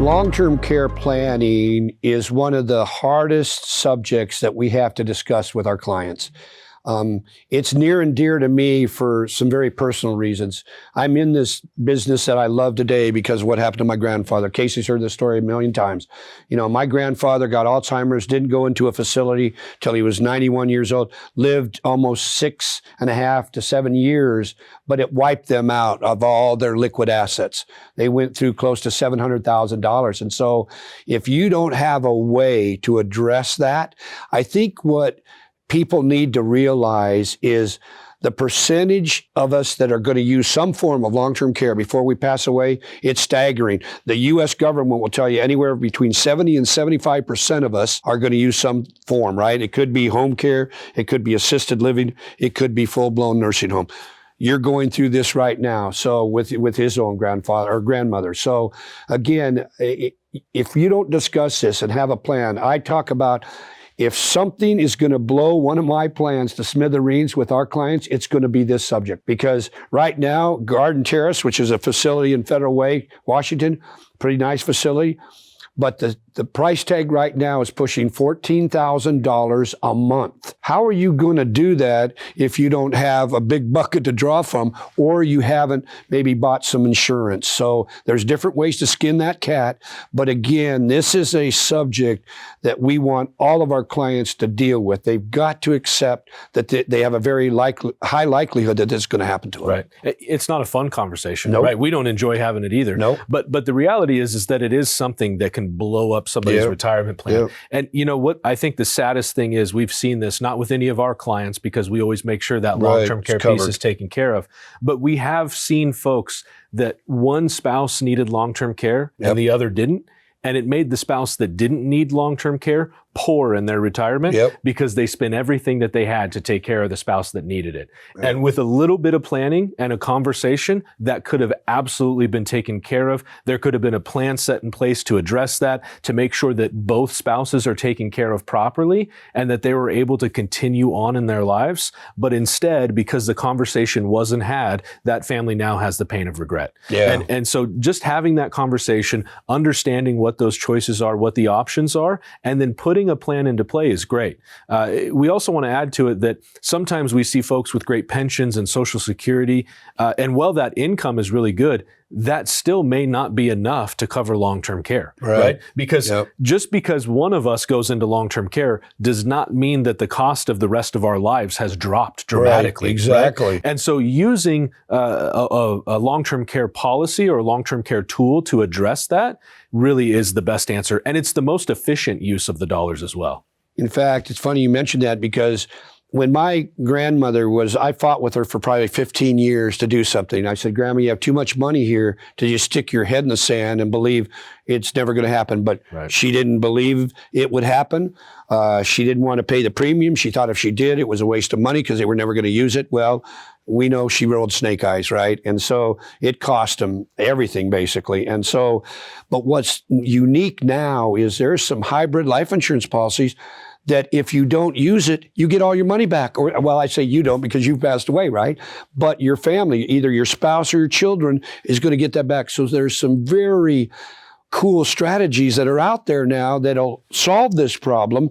Long-term care planning is one of the hardest subjects that we have to discuss with our clients. It's near and dear to me for some very personal reasons. I'm in this business that I love today because of what happened to my grandfather. Casey's heard this story a million times. You know, my grandfather got Alzheimer's, didn't go into a facility till he was 91 years old, lived almost 6.5 to 7 years, but it wiped them out of all their liquid assets. They went through close to $700,000. And so if you don't have a way to address that, I think what people need to realize is the percentage of us that are going to use some form of long-term care before we pass away, it's staggering. The U.S. government will tell you anywhere between 70 and 75% of us are going to use some form, right? It could be home care, it could be assisted living, it could be full-blown nursing home. You're going through this right now, so with his own grandfather or grandmother. So again, if you don't discuss this and have a plan, I talk about if something is going to blow one of my plans to smithereens with our clients, it's going to be this subject. Because right now, Garden Terrace, which is a facility in Federal Way, Washington, pretty nice facility, but the price tag right now is pushing $14,000 a month. How are you going to do that if you don't have a big bucket to draw from, or you haven't maybe bought some insurance? So there's different ways to skin that cat. But again, this is a subject that we want all of our clients to deal with. They've got to accept that they have a very high likelihood that this is going to happen to them. Right. It's not a fun conversation, Nope. right? We don't enjoy having it either. Nope. But the reality is that it is something that can blow up somebody's retirement plan. Yep. And you know what? I think the saddest thing is we've seen this, not with any of our clients, because we always make sure that long-term care piece is taken care of. But we have seen folks that one spouse needed long-term care and the other didn't. And it made the spouse that didn't need long-term care poor in their retirement because they spent everything that they had to take care of the spouse that needed it. And with a little bit of planning and a conversation, that could have absolutely been taken care of. There could have been a plan set in place to address that, to make sure that both spouses are taken care of properly and that they were able to continue on in their lives. But instead, because the conversation wasn't had, that family now has the pain of regret. And so just having that conversation, understanding what those choices are, what the options are, and then putting a plan into play is great. We also want to add to it that sometimes we see folks with great pensions and Social Security, and while that income is really good, that still may not be enough to cover long-term care, right? Because just because one of us goes into long-term care does not mean that the cost of the rest of our lives has dropped dramatically. Right, exactly. Right? And so using a long-term care policy or a long-term care tool to address that really is the best answer. And it's the most efficient use of the dollars as well. In fact, it's funny you mentioned that because when my grandmother I fought with her for probably 15 years to do something. I said, Grandma, you have too much money here to just stick your head in the sand and believe it's never going to happen. But she didn't believe it would happen. She didn't want to pay the premium. She thought if she did, it was a waste of money because they were never going to use it. Well, we know she rolled snake eyes, right? And so it cost them everything, basically. And so, but what's unique now is there's some hybrid life insurance policies that if you don't use it, you get all your money back. Or, well, I say you don't because you've passed away, right? But your family, either your spouse or your children, is going to get that back. So there's some very cool strategies that are out there now that'll solve this problem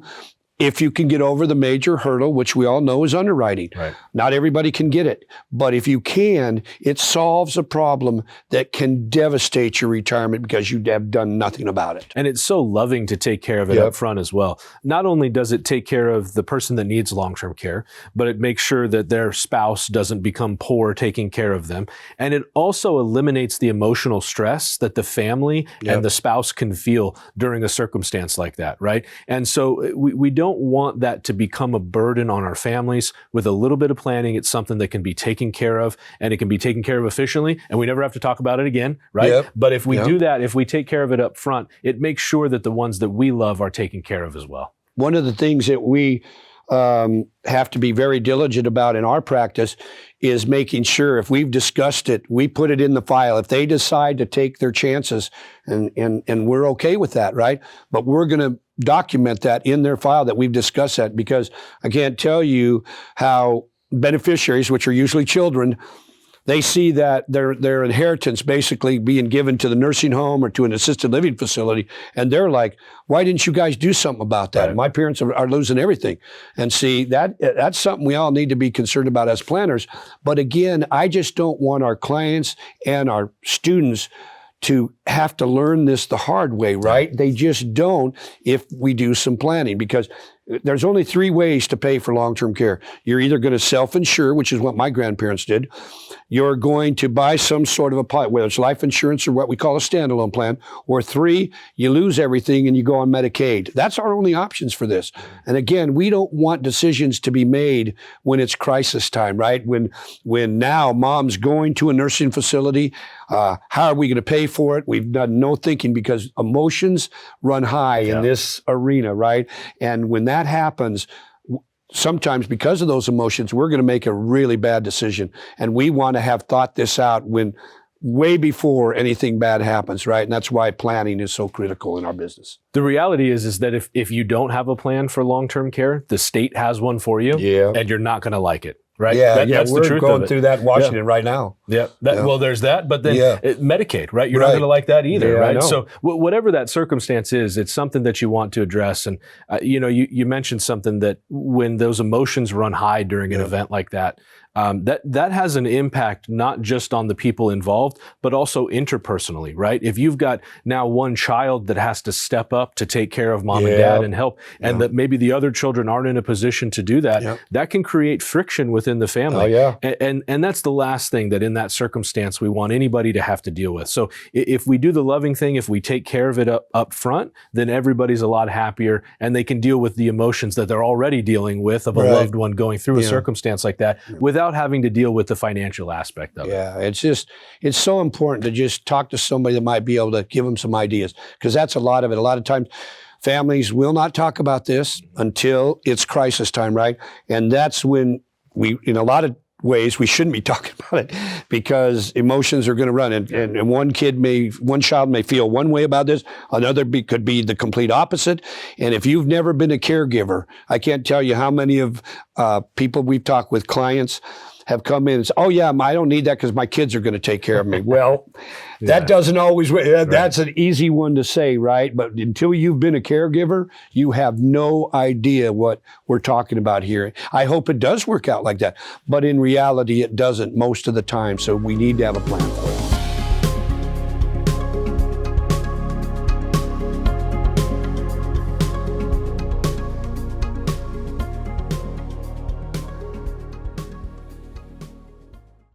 if you can get over the major hurdle, which we all know is underwriting. Right. Not everybody can get it, but if you can, it solves a problem that can devastate your retirement because you have done nothing about it. And it's so loving to take care of it up front as well. Not only does it take care of the person that needs long-term care, but it makes sure that their spouse doesn't become poor taking care of them. And it also eliminates the emotional stress that the family and the spouse can feel during a circumstance like that, right? And so we don't want that to become a burden on our families. With a little bit of planning, it's something that can be taken care of, and it can be taken care of efficiently, and we never have to talk about it again, right? But if we do that, if we take care of it up front, it makes sure that the ones that we love are taken care of as well. One of the things that we have to be very diligent about in our practice is making sure if we've discussed it, we put it in the file. If they decide to take their chances, and we're okay with that, right? But we're going to document that in their file that we've discussed that, because I can't tell you how beneficiaries, which are usually children, they see that their inheritance basically being given to the nursing home or to an assisted living facility, and they're like, why didn't you guys do something about that? Right. My parents are losing everything. And see, that's something we all need to be concerned about as planners. But again, I just don't want our clients and our students to have to learn this the hard way, right? They just don't if we do some planning, because there's only 3 ways to pay for long-term care. You're either going to self-insure, which is what my grandparents did. You're going to buy some sort of a plan, whether it's life insurance or what we call a standalone plan, or 3, you lose everything and you go on Medicaid. That's our only options for this. And again, we don't want decisions to be made when it's crisis time, right? When now mom's going to a nursing facility, how are we going to pay for it? We've done no thinking, because emotions run high in this arena, right? And when that happens, sometimes because of those emotions, we're going to make a really bad decision. And we want to have thought this out way before anything bad happens, right? And that's why planning is so critical in our business. The reality is that if you don't have a plan for long-term care, the state has one for you, and you're not going to like it. Right. That's the truth. We're going through that in Washington right now. Well, there's that, but then Medicaid, right? You're not going to like that either, right? So whatever that circumstance is, it's something that you want to address. And you mentioned something that when those emotions run high during an event like that, that has an impact not just on the people involved, but also interpersonally, right? If you've got now one child that has to step up to take care of mom and dad and help, and that maybe the other children aren't in a position to do that, that can create friction within the family. And that's the last thing that in that circumstance we want anybody to have to deal with. So if we do the loving thing, if we take care of it up front, then everybody's a lot happier, and they can deal with the emotions that they're already dealing with of a loved one going through a circumstance like that without having to deal with the financial aspect of it. It's so important to just talk to somebody that might be able to give them some ideas, because that's a lot of it. A lot of times families will not talk about this until it's crisis time, right? And that's when in a lot of ways we shouldn't be talking about it, because emotions are going to run, and one child may feel one way about this, another could be the complete opposite. And if you've never been a caregiver, I can't tell you how many of people we've talked with, clients, have come in and said, oh yeah, I don't need that because my kids are going to take care of me. Well, that doesn't always, that's an easy one to say, right? But until you've been a caregiver, you have no idea what we're talking about here. I hope it does work out like that, but in reality, it doesn't most of the time. So we need to have a plan for it.